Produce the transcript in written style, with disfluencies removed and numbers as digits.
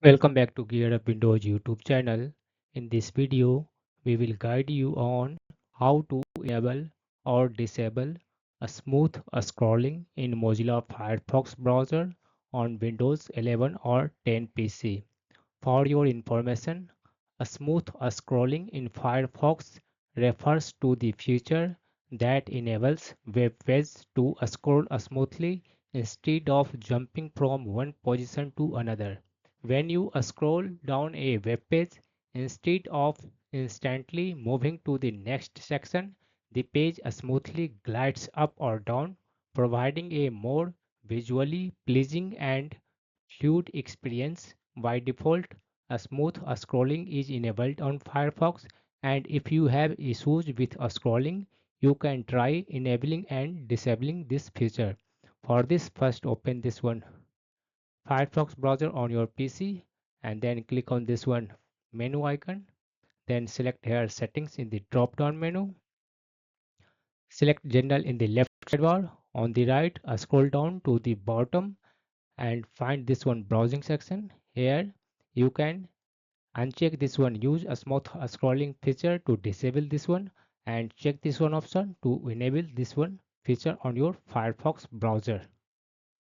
Welcome back to Gear Up Windows YouTube channel. In this video, we will guide you on how to enable or disable a smooth scrolling in Mozilla Firefox browser on Windows 11 or 10 PC. For your information, a smooth scrolling in Firefox refers to the feature that enables web pages to scroll smoothly instead of jumping from one position to another. When you scroll down a web page, instead of instantly moving to the next section, the page smoothly glides up or down, providing a more visually pleasing and fluid experience. By default, a smooth scrolling is enabled on Firefox, and if you have issues with scrolling, you can try enabling and disabling this feature. For this, first open this one Firefox browser on your PC and then click on this one menu icon. Then select here settings in the drop down menu. Select general in the left sidebar. On the right, scroll down to the bottom and find this one browsing section. Here you can uncheck this one use a smooth scrolling feature to disable this one and check this one option to enable this one feature on your Firefox browser.